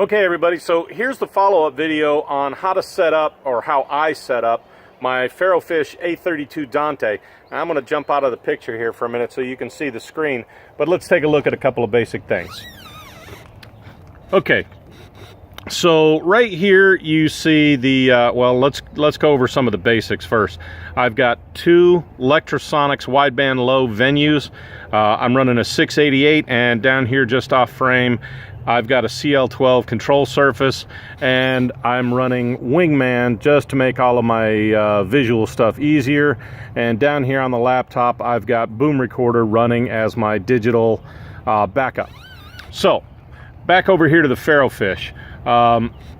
Okay everybody, so here's the follow-up video on how to set up, or how I set up, my Ferrofish A32 Dante. Now, I'm going to jump out of the picture here for a minute so you can see the screen, but let's take a look at a couple of basic things. Okay, so right here you see the, well, let's go over some of the basics first. I've got two Electrosonics wideband low venues. I'm running a 688, and down here just off frame I've got a CL12 control surface, and I'm running Wingman just to make all of my visual stuff easier. And down here on the laptop I've got Boom Recorder running as my digital backup. So back over here to the Ferrofish.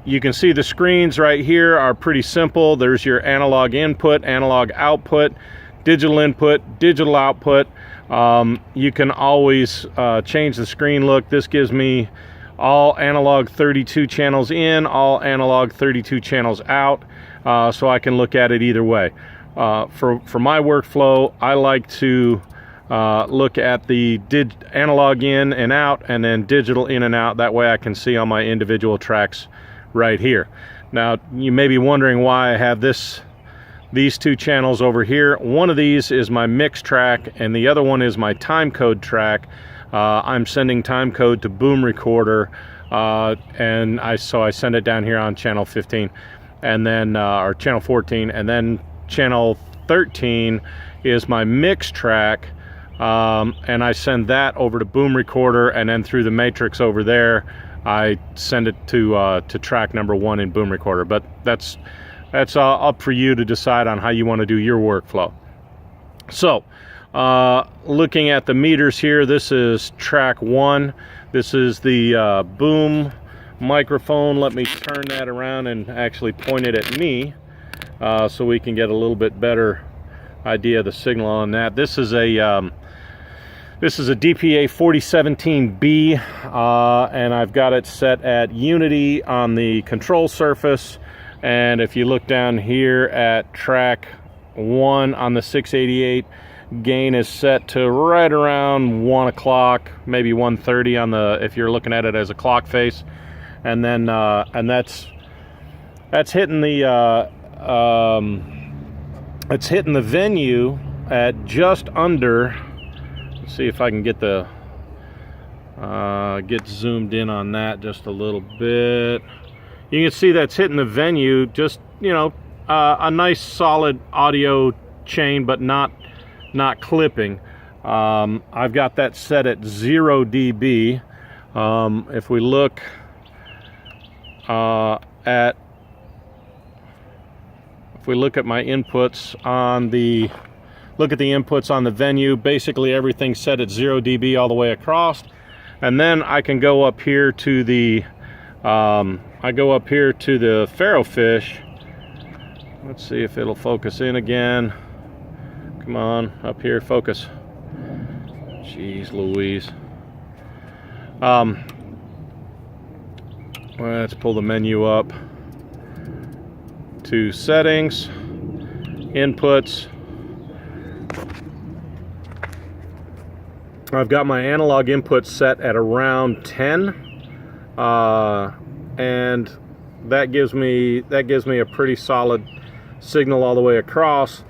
You can see the screens right here are pretty simple. There's your analog input, analog output, digital input, digital output. You can always change the screen look. This gives me all analog 32 channels in, all analog 32 channels out, so I can look at it either way. For my workflow, I like to look at the analog in and out, and then digital in and out. That way I can see all my individual tracks right here. Now you may be wondering why I have these two channels over here. One of these is my mix track and the other one is my time code track. I'm sending time code to Boom Recorder, and so I send it down here on channel 15, and then or channel 14, and then channel 13 is my mix track, and I send that over to Boom Recorder, and then through the matrix over there I send it to track number 1 in Boom Recorder. But that's up for you to decide on how you want to do your workflow. So looking at the meters here, this is track 1. This is the Boom microphone. Let me turn that around and actually point it at me so we can get a little bit better idea of the signal on that. This is a DPA 4017B, and I've got it set at unity on the control surface. And if you look down here at track 1 on the 688, gain is set to right around 1 o'clock, maybe 1:30 on the, if you're looking at it as a clock face. And then and that's hitting the it's hitting the venue at just under, let's see if I can get the get zoomed in on that just a little bit. You can see that's hitting the venue, just, you know, a nice solid audio chain, but not clipping. I've got that set at 0 dB. If we look at my inputs on the inputs on the venue, basically everything's set at 0 dB all the way across. And then I can go up here to the Ferrofish. Let's see if it'll focus in again. Come on, up here, focus. Jeez Louise. Let's pull the menu up to settings, inputs. I've got my analog input set at around 10, and that gives me a pretty solid signal all the way across.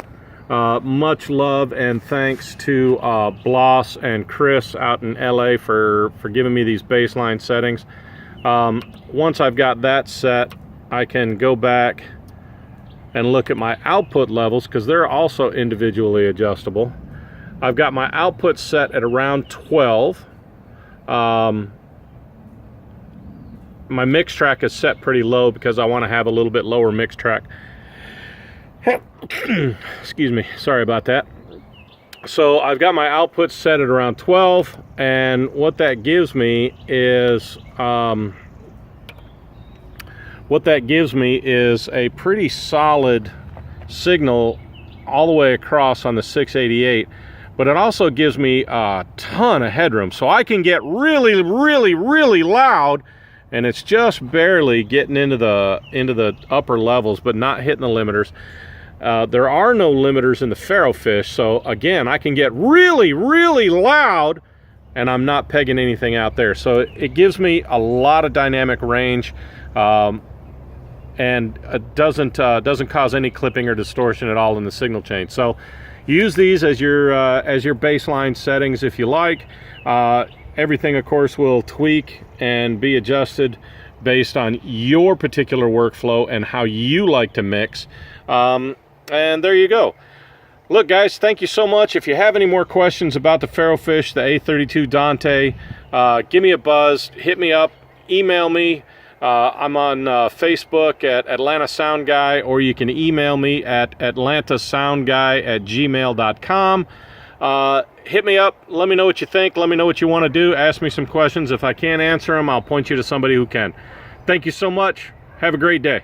Much love and thanks to Bloss and Chris out in LA for giving me these baseline settings. Once I've got that set, I can go back and look at my output levels, because they're also individually adjustable. I've got my output set at around 12. My mix track is set pretty low because I want to have a little bit lower mix track. Excuse me, sorry about that. So I've got my output set at around 12, and what that gives me is a pretty solid signal all the way across on the 688, but it also gives me a ton of headroom, so I can get really, really, really loud, and it's just barely getting into the upper levels, but not hitting the limiters. There are no limiters in the Ferrofish, so again, I can get really, really loud and I'm not pegging anything out there. So it gives me a lot of dynamic range, and it doesn't cause any clipping or distortion at all in the signal chain. So use these as your baseline settings if you like. Everything, of course, will tweak and be adjusted based on your particular workflow and how you like to mix. And there you go. Look, guys, thank you so much. If you have any more questions about the Ferrofish, the A32 Dante, give me a buzz, hit me up, email me. I'm on Facebook at Atlanta Sound Guy, or you can email me at atlantasoundguy@gmail.com. Hit me up, let me know what you think, let me know what you want to do, ask me some questions. If I can't answer them, I'll point you to somebody who can. Thank you so much. Have a great day.